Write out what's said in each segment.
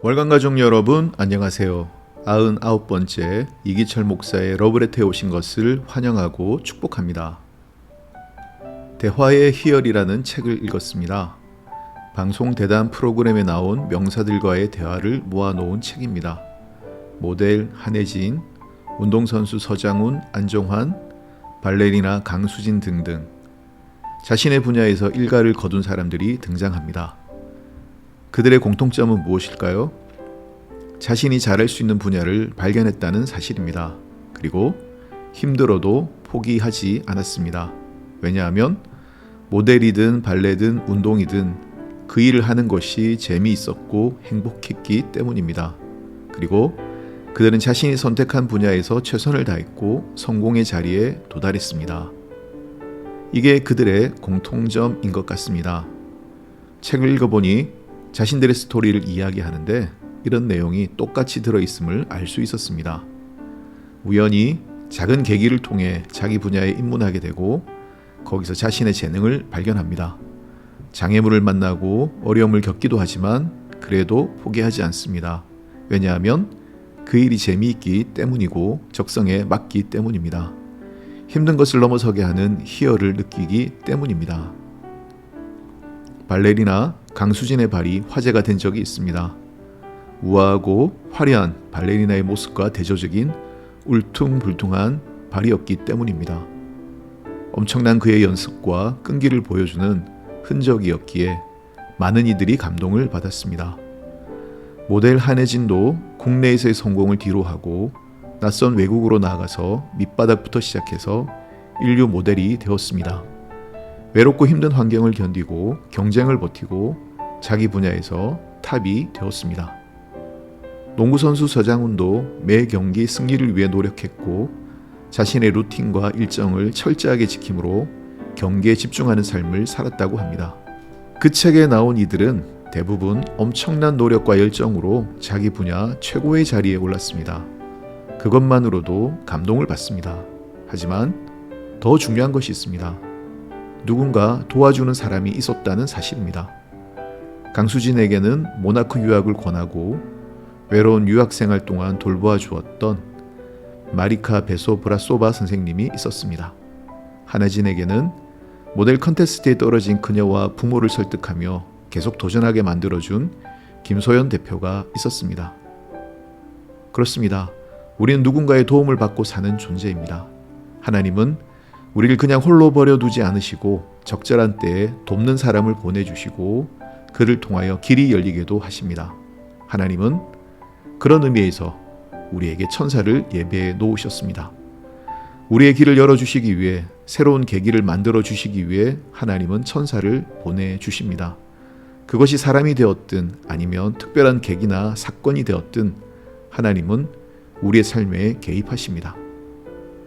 월간 가족 여러분 안녕하세요. 99번째 이기철 목사의 러브레터에 오신 것을 환영하고 축복합니다. 대화의 희열이라는 책을 읽었습니다. 방송 대담 프로그램에 나온 명사들과의 대화를 모아놓은 책입니다. 모델 한혜진, 운동선수 서장훈, 안정환, 발레리나 강수진 등등 자신의 분야에서 일가를 거둔 사람들이 등장합니다. 그들의 공통점은 무엇일까요? 자신이 잘할 수 있는 분야를 발견했다는 사실입니다. 그리고 힘들어도 포기하지 않았습니다. 왜냐하면 모델이든 발레든 운동이든 그 일을 하는 것이 재미있었고 행복했기 때문입니다. 그리고 그들은 자신이 선택한 분야에서 최선을 다했고 성공의 자리에 도달했습니다. 이게 그들의 공통점인 것 같습니다. 책을 읽어보니 자신들의 스토리를 이야기하는데 이런 내용이 똑같이 들어있음을 알 수 있었습니다. 우연히 작은 계기를 통해 자기 분야에 입문하게 되고 거기서 자신의 재능을 발견합니다. 장애물을 만나고 어려움을 겪기도 하지만 그래도 포기하지 않습니다. 왜냐하면 그 일이 재미있기 때문이고 적성에 맞기 때문입니다. 힘든 것을 넘어서게 하는 희열을 느끼기 때문입니다. 발레리나 강수진의 발이 화제가 된 적이 있습니다. 우아하고 화려한 발레리나의 모습과 대조적인 울퉁불퉁한 발이었기 때문입니다. 엄청난 그의 연습과 끈기를 보여주는 흔적이었기에 많은 이들이 감동을 받았습니다. 모델 한혜진도 국내에서의 성공을 뒤로하고 낯선 외국으로 나아가서 밑바닥부터 시작해서 인류 모델이 되었습니다. 외롭고 힘든 환경을 견디고 경쟁을 버티고 자기 분야에서 탑이 되었습니다. 농구선수 서장훈도 매 경기 승리를 위해 노력했고 자신의 루틴과 일정을 철저하게 지킴으로 경기에 집중하는 삶을 살았다고 합니다. 그 책에 나온 이들은 대부분 엄청난 노력과 열정으로 자기 분야 최고의 자리에 올랐습니다. 그것만으로도 감동을 받습니다. 하지만 더 중요한 것이 있습니다. 누군가 도와주는 사람이 있었다는 사실입니다. 강수진에게는 모나코 유학을 권하고 외로운 유학생활 동안 돌보아 주었던 마리카 베소브라소바 선생님이 있었습니다. 한혜진에게는 모델 컨테스트에 떨어진 그녀와 부모를 설득하며 계속 도전하게 만들어준 김소연 대표가 있었습니다. 그렇습니다. 우리는 누군가의 도움을 받고 사는 존재입니다. 하나님은 우리를 그냥 홀로 버려두지 않으시고 적절한 때에 돕는 사람을 보내주시고 그를 통하여 길이 열리게도 하십니다. 하나님은 그런 의미에서 우리에게 천사를 예배해 놓으셨습니다. 우리의 길을 열어주시기 위해 새로운 계기를 만들어 주시기 위해 하나님은 천사를 보내주십니다. 그것이 사람이 되었든 아니면 특별한 계기나 사건이 되었든 하나님은 우리의 삶에 개입하십니다.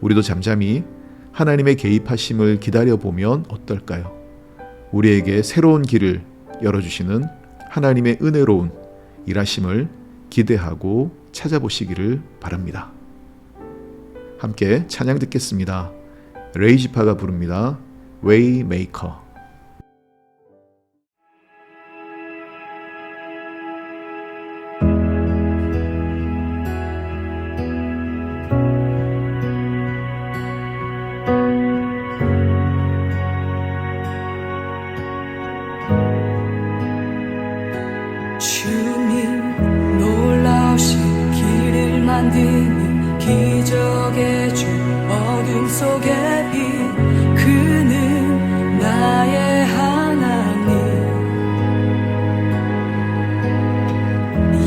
우리도 잠잠히 하나님의 개입하심을 기다려보면 어떨까요? 우리에게 새로운 길을 열어주시는 하나님의 은혜로운 일하심을 기대하고 찾아보시기를 바랍니다. 함께 찬양 듣겠습니다. 레이지파가 부릅니다. Waymaker. 주님 놀라우신 길을 만드는 기적의 주 어둠 속의 빛 그는 나의 하나님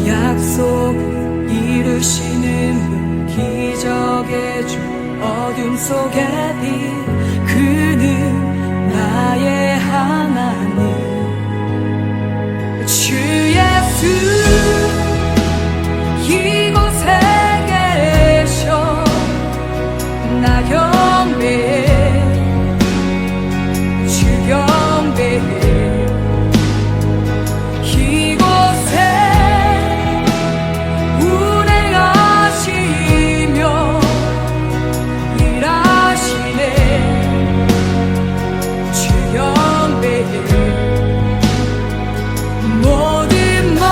약속 이루시는 분 기적의 주 어둠 속의 빛 그는 나의 하나님 주 예수 이곳에 계셔 나 경배해 주 경배해 이곳에 운행하시며 일하시네 주 경배해 모든 것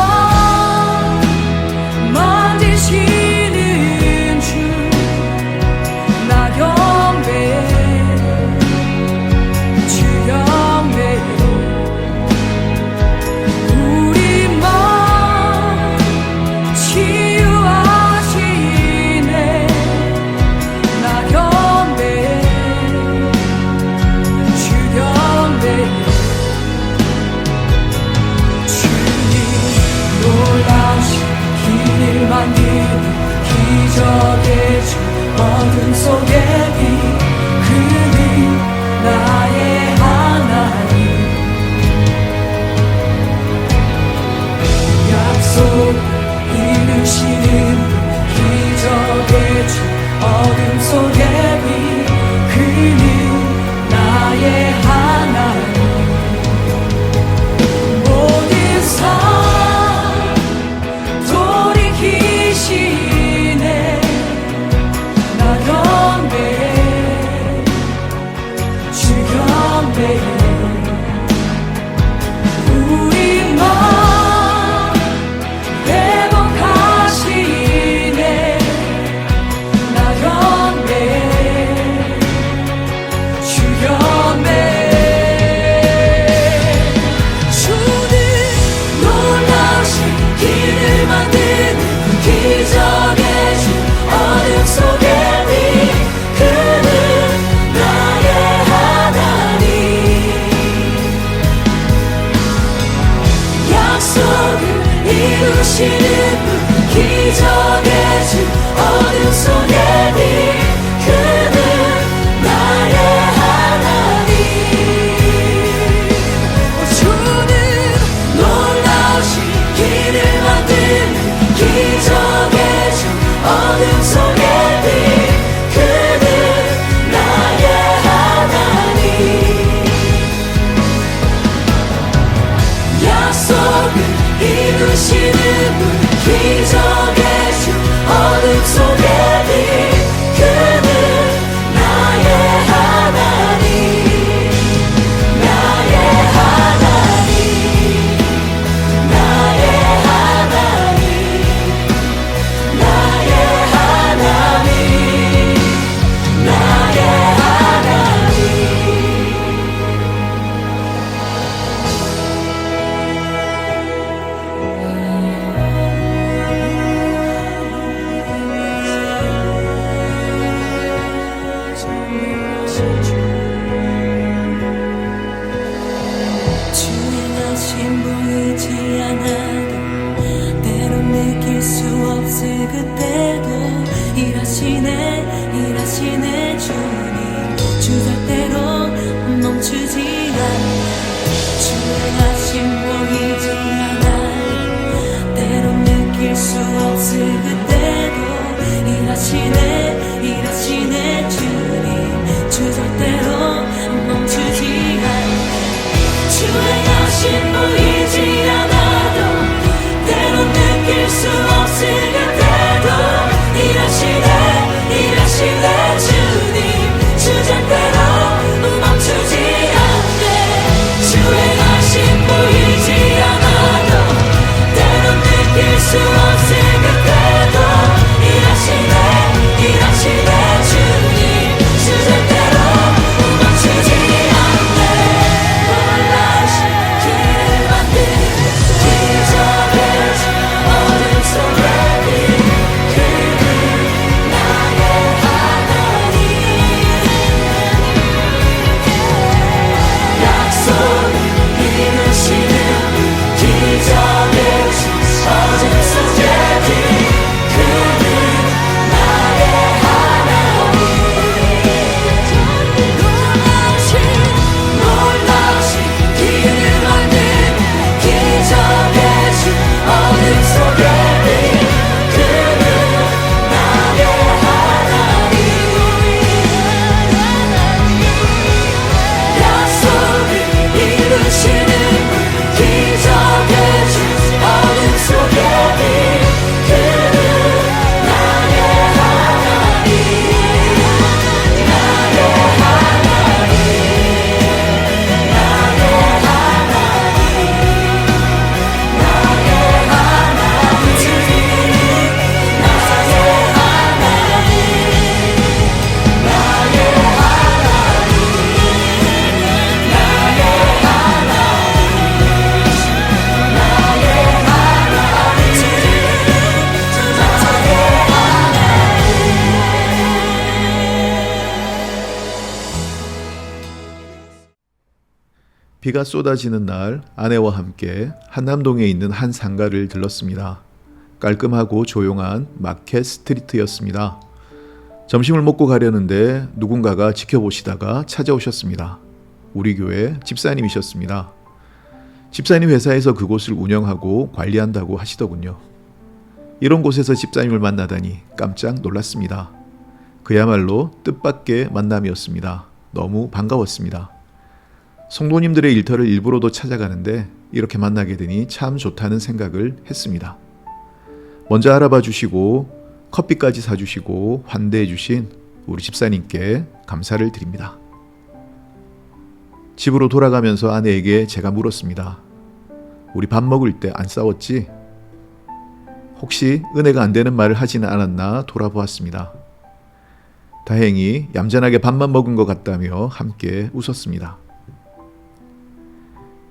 기적의 주 어둠 속의 빛 그는 나의 하나님 약속 이루시는 기적의 주 어둠 속의 빛 그는 나의 하나님 모든 삶 돌이키시네 나 경배해 주 경배해 우리 맘 회복하시네 나 경배해 주 경배해 주는 놀라우신 길을 만드는 기적의 주 어둠 속의 빛 그는 나의 하나님 약속을 이루시는 분 기적의 주 어둠 속의 빛 그는 나의 하나님 주는 놀라우신 길을 만드는 기적의 주 어둠 속의 빛 그는 나의 하나님 약속을 이루시는 분 기적의 주 어둠 속의 빛 그는 나의 하나님 나의 하나님 나의 하나님 나의 하나님 나의 주행하신 보이지 않아도 때론 느낄 수 없을 그때도 일하시네 주님 주 절대로 멈추지 않네 주행하신 보이지 않아도 때론 느낄 수 없을 그때도 일하시네 주님 주 절대로 멈추지 않네 주행하신 보이지 않아도 때론 느낄 수 없을 그때도 일하시네 주님 주 절대로 멈추지 않네 주행하신 보이지 않아도 때론 느낄 수 없을 그때도 일하시네 주님 주 절대로 멈추지 않네 놀라우신 길을 만드는 기적의 주 어둠 속의 빛 그는 나의 하나님 약속을 이루시는 기적의 주 어둠 속의 빛 그는 나의 하나님 놀라우신 길을 만드는 기적의 주 어둠 속의 빛 그는 나의 하나님 약속을 이루시는 분 기적의 주 어둠 속의 빛 그는 나의 하나님 나의 하나님 나의 비가 쏟아지는 날 아내와 함께 한남동에 있는 한 상가를 들렀습니다. 깔끔하고 조용한 마켓 스트리트였습니다. 점심을 먹고 가려는데 누군가가 지켜보시다가 찾아오셨습니다. 우리 교회 집사님이셨습니다. 집사님 회사에서 그곳을 운영하고 관리한다고 하시더군요. 이런 곳에서 집사님을 만나다니 깜짝 놀랐습니다. 그야말로 뜻밖의 만남이었습니다. 너무 반가웠습니다. 성도님들의 일터를 일부러도 찾아가는데 이렇게 만나게 되니 참 좋다는 생각을 했습니다. 먼저 알아봐 주시고 커피까지 사주시고 환대해 주신 우리 집사님께 감사를 드립니다. 집으로 돌아가면서 아내에게 제가 물었습니다. 우리 밥 먹을 때 안 싸웠지? 혹시 은혜가 안 되는 말을 하지는 않았나 돌아보았습니다. 다행히 얌전하게 밥만 먹은 것 같다며 함께 웃었습니다.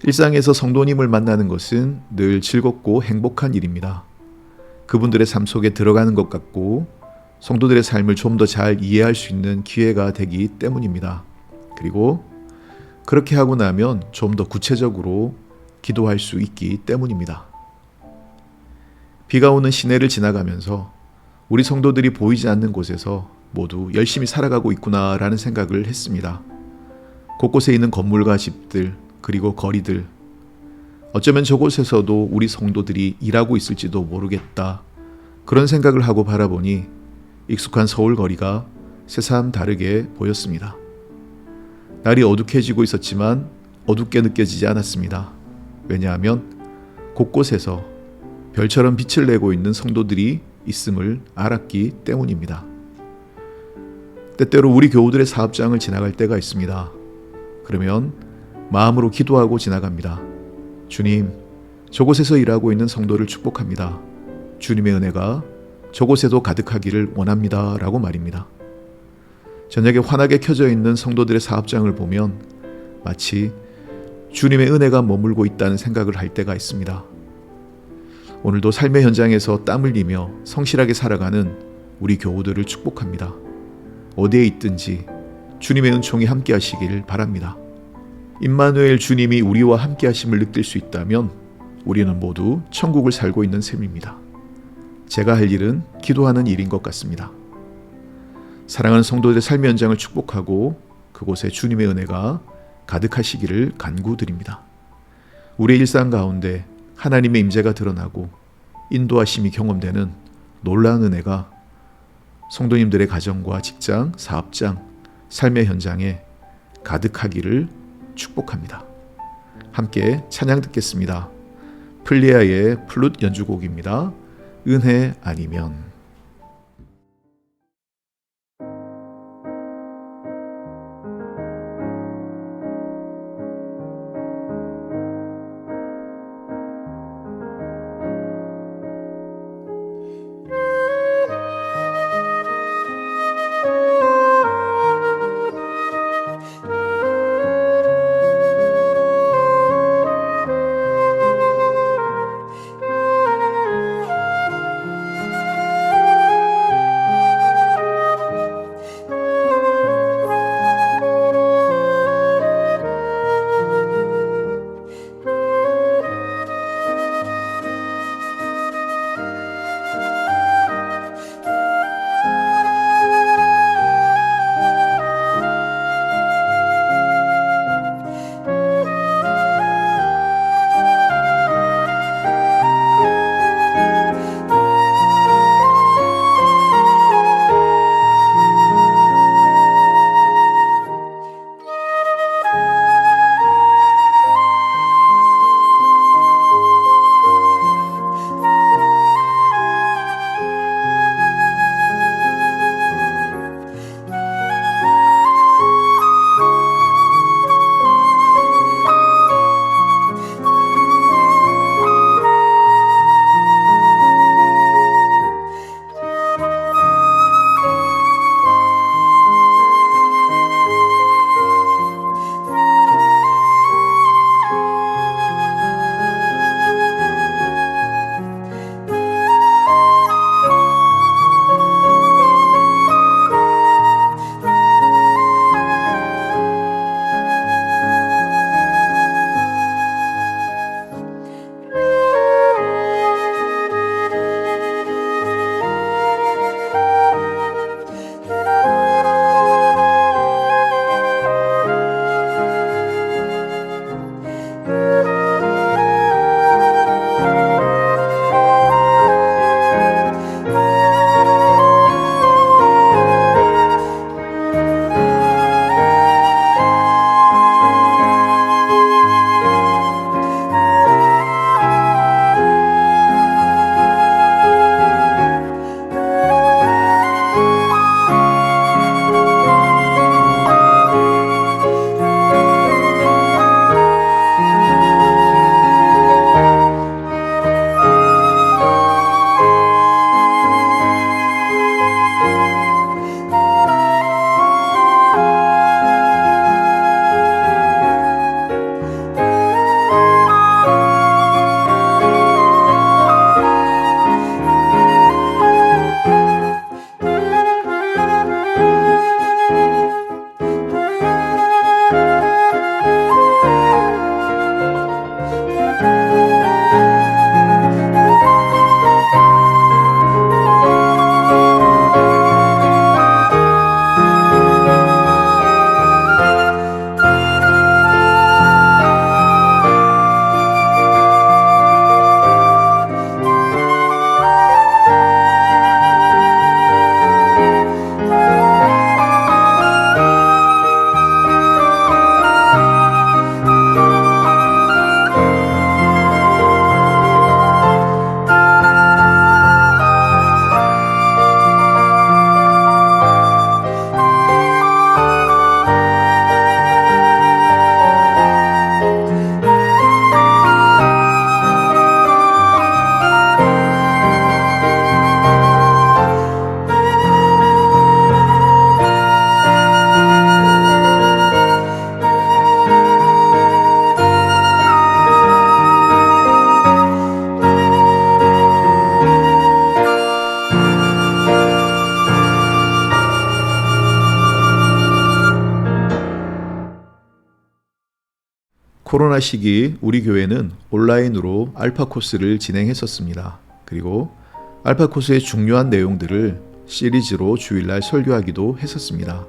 일상에서 성도님을 만나는 것은 늘 즐겁고 행복한 일입니다. 그분들의 삶 속에 들어가는 것 같고 성도들의 삶을 좀 더 잘 이해할 수 있는 기회가 되기 때문입니다. 그리고 그렇게 하고 나면 좀 더 구체적으로 기도할 수 있기 때문입니다. 비가 오는 시내를 지나가면서 우리 성도들이 보이지 않는 곳에서 모두 열심히 살아가고 있구나라는 생각을 했습니다. 곳곳에 있는 건물과 집들, 그리고 거리들, 어쩌면 저곳에서도 우리 성도들이 일하고 있을지도 모르겠다. 그런 생각을 하고 바라보니 익숙한 서울 거리가 새삼 다르게 보였습니다. 날이 어둑해지고 있었지만 어둡게 느껴지지 않았습니다. 왜냐하면 곳곳에서 별처럼 빛을 내고 있는 성도들이 있음을 알았기 때문입니다. 때때로 우리 교우들의 사업장을 지나갈 때가 있습니다. 그러면 마음으로 기도하고 지나갑니다. 주님, 저곳에서 일하고 있는 성도를 축복합니다. 주님의 은혜가 저곳에도 가득하기를 원합니다. 라고 말입니다. 저녁에 환하게 켜져 있는 성도들의 사업장을 보면 마치 주님의 은혜가 머물고 있다는 생각을 할 때가 있습니다. 오늘도 삶의 현장에서 땀 흘리며 성실하게 살아가는 우리 교우들을 축복합니다. 어디에 있든지 주님의 은총이 함께 하시길 바랍니다. 임마누엘 주님이 우리와 함께 하심을 느낄 수 있다면 우리는 모두 천국을 살고 있는 셈입니다. 제가 할 일은 기도하는 일인 것 같습니다. 사랑하는 성도들의 삶의 현장을 축복하고 그곳에 주님의 은혜가 가득하시기를 간구드립니다. 우리의 일상 가운데 하나님의 임재가 드러나고 인도하심이 경험되는 놀라운 은혜가 성도님들의 가정과 직장, 사업장, 삶의 현장에 가득하기를 축복합니다. 함께 찬양 듣겠습니다. 플리아의 플룻 연주곡입니다. 은혜 아니면. 코로나 시기 우리 교회는 온라인으로 알파 코스를 진행했었습니다. 그리고 알파 코스의 중요한 내용들을 시리즈로 주일날 설교하기도 했었습니다.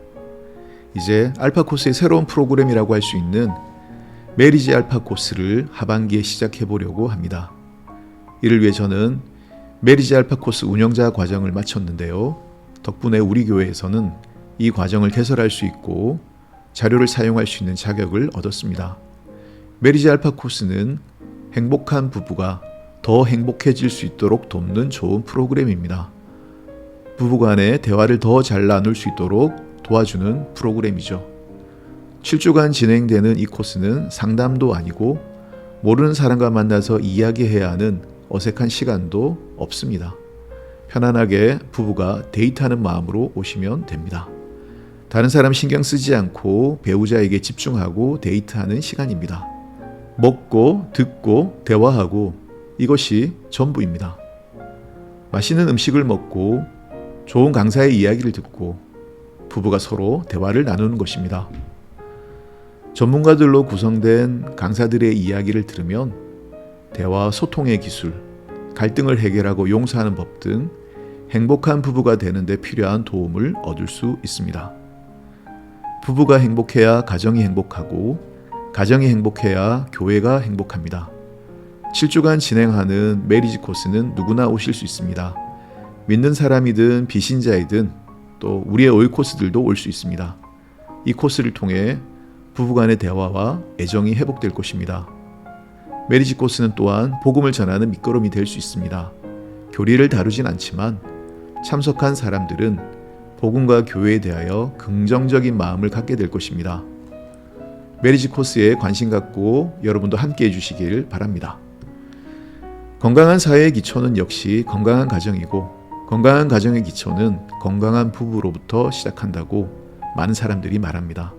이제 알파 코스의 새로운 프로그램이라고 할 수 있는 메리지 알파 코스를 하반기에 시작해 보려고 합니다. 이를 위해 저는 메리지 알파 코스 운영자 과정을 마쳤는데요. 덕분에 우리 교회에서는 이 과정을 개설할 수 있고 자료를 사용할 수 있는 자격을 얻었습니다. 메리지 알파 코스는 행복한 부부가 더 행복해질 수 있도록 돕는 좋은 프로그램입니다. 부부간의 대화를 더 잘 나눌 수 있도록 도와주는 프로그램이죠. 7주간 진행되는 이 코스는 상담도 아니고 모르는 사람과 만나서 이야기해야 하는 어색한 시간도 없습니다. 편안하게 부부가 데이트하는 마음으로 오시면 됩니다. 다른 사람 신경 쓰지 않고 배우자에게 집중하고 데이트하는 시간입니다. 먹고 듣고 대화하고 이것이 전부입니다. 맛있는 음식을 먹고 좋은 강사의 이야기를 듣고 부부가 서로 대화를 나누는 것입니다. 전문가들로 구성된 강사들의 이야기를 들으면 대화 소통의 기술, 갈등을 해결하고 용서하는 법 등 행복한 부부가 되는 데 필요한 도움을 얻을 수 있습니다. 부부가 행복해야 가정이 행복하고 가정이 행복해야 교회가 행복합니다. 7주간 진행하는 메리지 코스는 누구나 오실 수 있습니다. 믿는 사람이든 비신자이든 또 우리의 오이코스들도 올 수 있습니다. 이 코스를 통해 부부간의 대화와 애정이 회복될 것입니다. 메리지 코스는 또한 복음을 전하는 밑거름이 될 수 있습니다. 교리를 다루진 않지만 참석한 사람들은 복음과 교회에 대하여 긍정적인 마음을 갖게 될 것입니다. 메리지 코스에 관심 갖고 여러분도 함께 해주시길 바랍니다. 건강한 사회의 기초는 역시 건강한 가정이고 건강한 가정의 기초는 건강한 부부로부터 시작한다고 많은 사람들이 말합니다.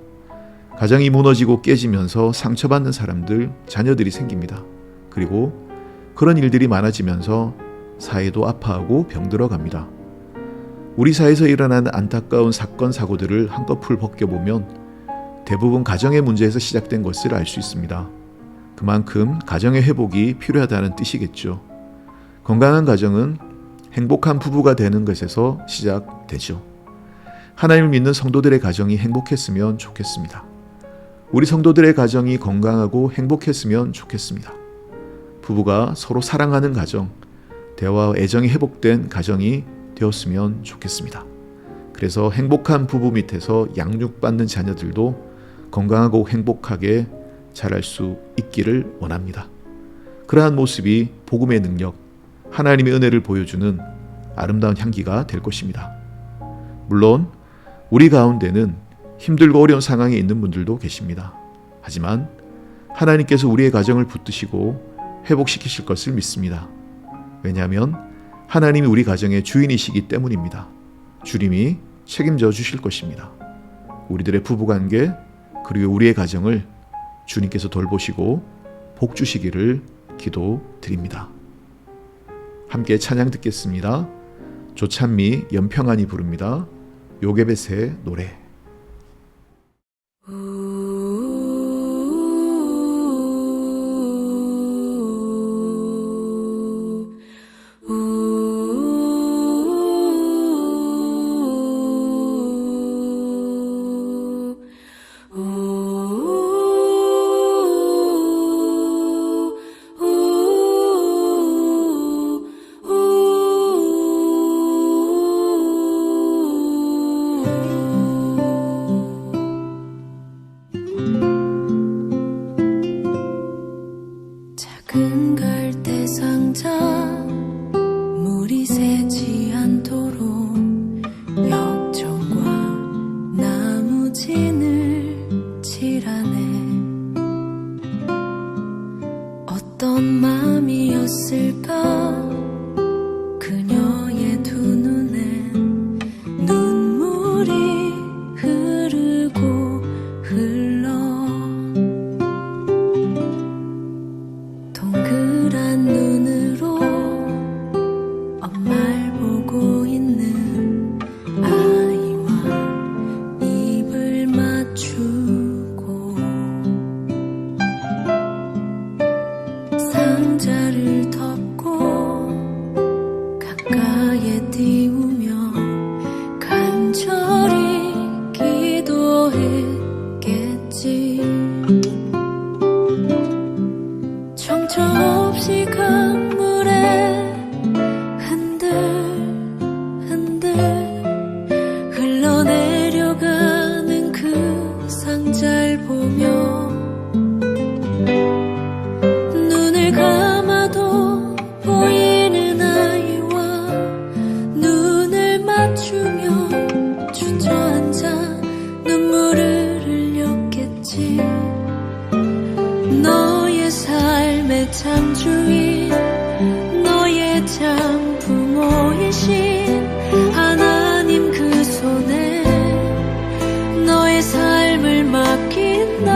가정이 무너지고 깨지면서 상처받는 사람들, 자녀들이 생깁니다. 그리고 그런 일들이 많아지면서 사회도 아파하고 병들어갑니다. 우리 사회에서 일어나는 안타까운 사건, 사고들을 한꺼풀 벗겨보면 대부분 가정의 문제에서 시작된 것을 알 수 있습니다. 그만큼 가정의 회복이 필요하다는 뜻이겠죠. 건강한 가정은 행복한 부부가 되는 것에서 시작되죠. 하나님을 믿는 성도들의 가정이 행복했으면 좋겠습니다. 우리 성도들의 가정이 건강하고 행복했으면 좋겠습니다. 부부가 서로 사랑하는 가정, 대화와 애정이 회복된 가정이 되었으면 좋겠습니다. 그래서 행복한 부부 밑에서 양육받는 자녀들도 건강하고 행복하게 자랄 수 있기를 원합니다. 그러한 모습이 복음의 능력, 하나님의 은혜를 보여주는 아름다운 향기가 될 것입니다. 물론 우리 가운데는 힘들고 어려운 상황에 있는 분들도 계십니다. 하지만 하나님께서 우리의 가정을 붙드시고 회복시키실 것을 믿습니다. 왜냐하면 하나님이 우리 가정의 주인이시기 때문입니다. 주님이 책임져 주실 것입니다. 우리들의 부부관계 그리고 우리의 가정을 주님께서 돌보시고 복 주시기를 기도드립니다. 함께 찬양 듣겠습니다. 조찬미, 연평안이 부릅니다. 요게벳의 노래. 작은 갈대 상자 물이 새지 않도록 역청과 나무진을 칠하네. 어떤 마음이었을까 그녀의 두 눈엔 눈물이 흐르고 흘러 동그란 눈으로 엄마를 보고 있는 아이와 입을 맞추고 너의 참 부모이신 하나님 그 손에 너의 삶을 맡긴다.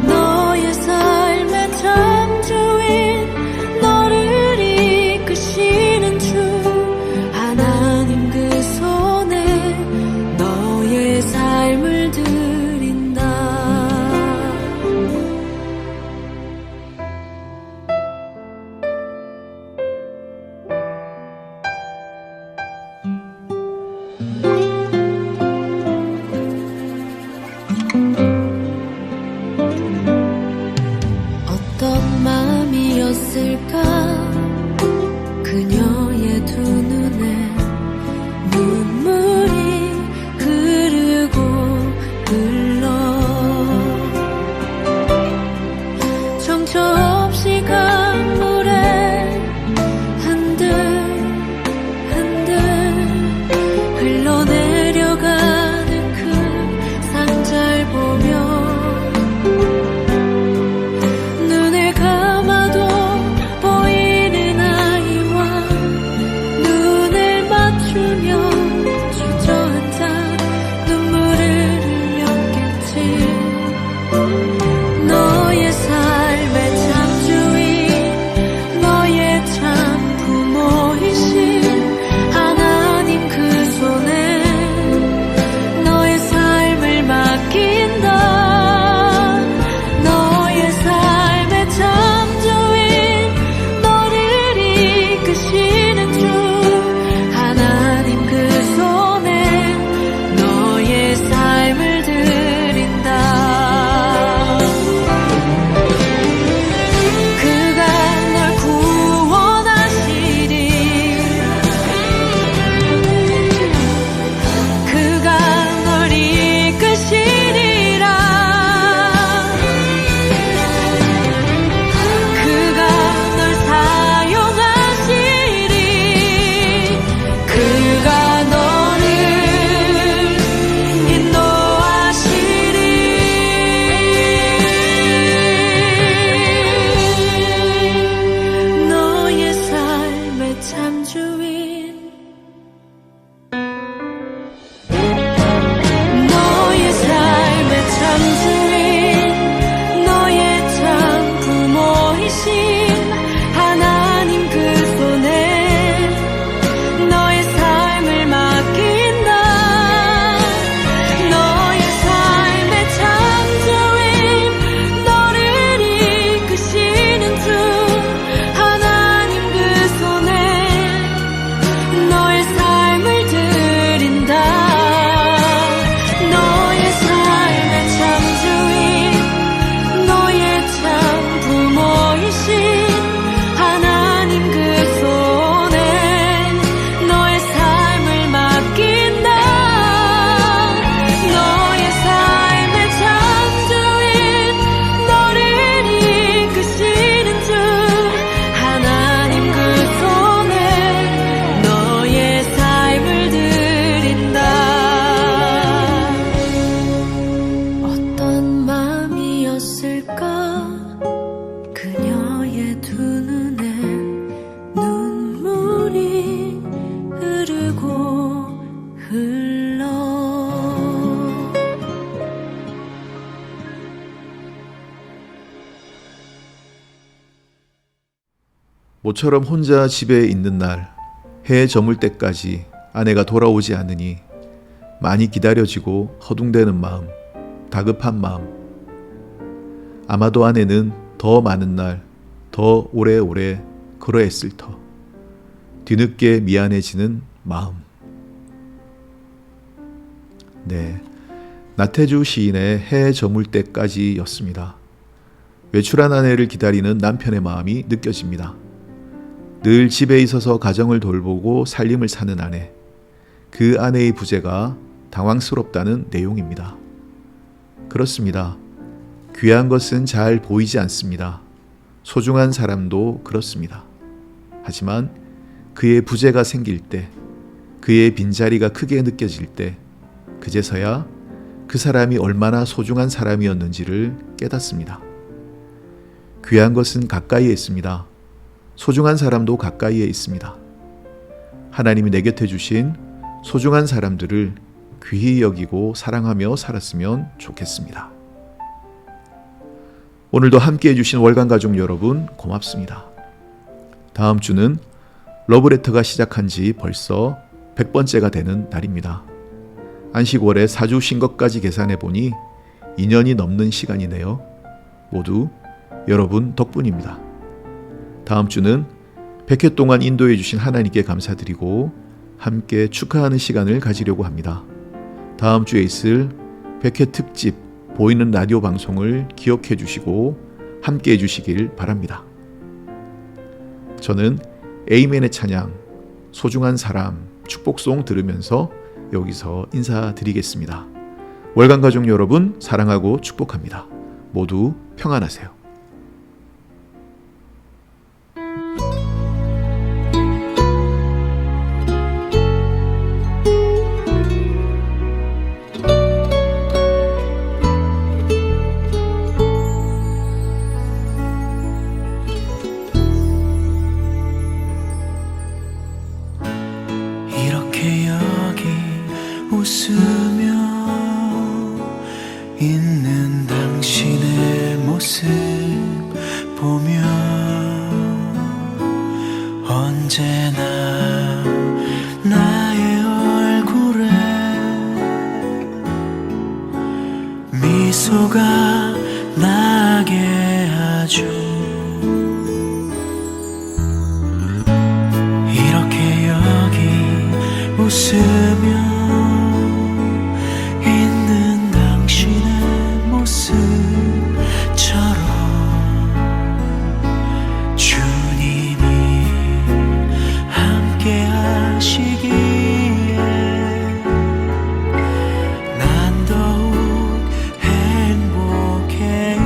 너의 삶의 창조인 너를 이끄시는 주 하나님 그 손에 너의 삶을 드린다. 어떤 마음이었을까 그녀의 두 눈에 눈물이 흐르고 흘러 정처 없이 강물에 한들 흘러내려가는 그 상자를 보며 눈을 감아도 보이는 아이와 눈을 맞추며 주저앉아 눈물을 흘렸겠지. 너의 삶의 창조인 너의 참 부모이신 하나님 그 손에 너의 삶을 맡긴다. 너의 삶의 창조인 너를 이끄시는 주 하나님 그 손에 너의 삶을 드린다. 그가 널 구원하시리. 그가 널 이끄시리라. 그가 널 사용하시리. 그가 너를 인도하시리. 너의 삶의 창조인 너의 삶의 창조인 너의 참 부모이신 하나님 그 손에 너의 삶을 맡긴다. 너의 삶의 창조인 너를 이끄시는 주 하나님 그 손에 너의 삶을 드린다. 너의 삶의 창조인 너의 참 부모이신 하나님 그 손에 너의 삶을 맡긴다. 너의 삶의 창조인 너를 이끄시는 주 하나님 그 손에 너의 삶을 드린다. 어떤 마음이었을까 그녀의 두 눈엔 눈물이 흐르고 흘러 모처럼 혼자 집에 있는 날, 해 저물 때까지 아내가 돌아오지 않으니 많이 기다려지고 허둥대는 마음, 다급한 마음. 아마도 아내는 더 많은 날, 더 오래오래 그러했을 터. 뒤늦게 미안해지는 마음. 네, 나태주 시인의 해 저물 때까지였습니다. 외출한 아내를 기다리는 남편의 마음이 느껴집니다. 늘 집에 있어서 가정을 돌보고 살림을 사는 아내. 그 아내의 부재가 당황스럽다는 내용입니다. 그렇습니다. 귀한 것은 잘 보이지 않습니다. 소중한 사람도 그렇습니다. 하지만 그의 부재가 생길 때, 그의 빈자리가 크게 느껴질 때, 그제서야 그 사람이 얼마나 소중한 사람이었는지를 깨닫습니다. 귀한 것은 가까이에 있습니다. 소중한 사람도 가까이에 있습니다. 하나님이 내 곁에 주신 소중한 사람들을 귀히 여기고 사랑하며 살았으면 좋겠습니다. 오늘도 함께해 주신 월간 가족 여러분 고맙습니다. 다음 주는 러브레터가 시작한 지 벌써 100번째가 되는 날입니다. 안식월에 4주 쉰 것까지 계산해 보니 2년이 넘는 시간이네요. 모두 여러분 덕분입니다. 다음 주는 100회 동안 인도해 주신 하나님께 감사드리고 함께 축하하는 시간을 가지려고 합니다. 다음 주에 있을 100회 특집 보이는 라디오 방송을 기억해 주시고 함께 해 주시길 바랍니다. 저는 에이맨의 찬양, 소중한 사람, 축복송 들으면서 여기서 인사드리겠습니다. 월간 가족 여러분 사랑하고 축복합니다. 모두 평안하세요. 이렇게 여기 웃으며 있는 당신의 모습 보며 언제나 나의 얼굴에 미소가 나게 하죠. 이렇게 여기 웃으며 있는 당신의 모습처럼 주님이 함께 하시기에 난 더욱 행복해요.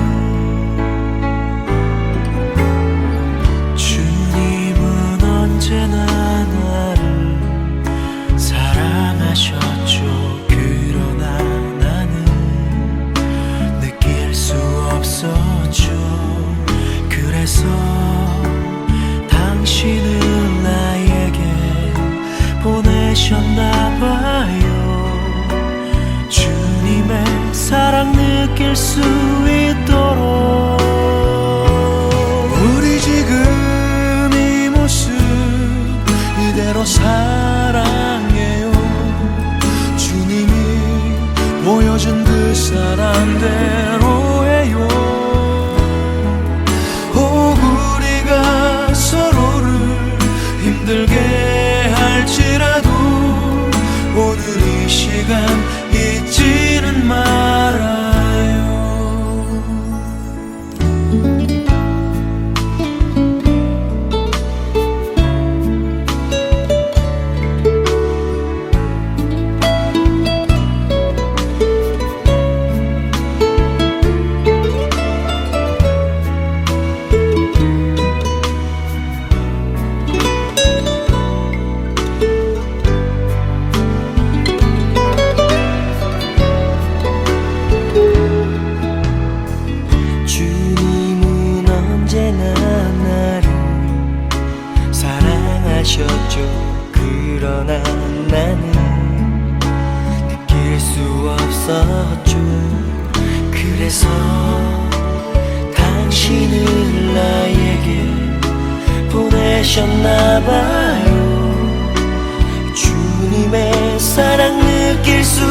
주님은 언제나 나를 사랑하셨죠. 그러나 나는 느낄 수 없었죠. 그래서 당신을 나에게 보내셨나 봐요. 주님의 사랑 느낄 수 있도록 우리 지금 이 모습 이대로 사랑해요. 주님이 보여준 그 사랑대로 해요. 우리가 서로를 힘들게 할지라도 오늘 이 시간 잊지는 말아요. 주님은 언제나 나를 사랑하셨죠. 그러나 나는 느낄 수 없었죠. 그래서 당신을 나에게 보내셨나 봐요. 주님의 사랑 느낄 수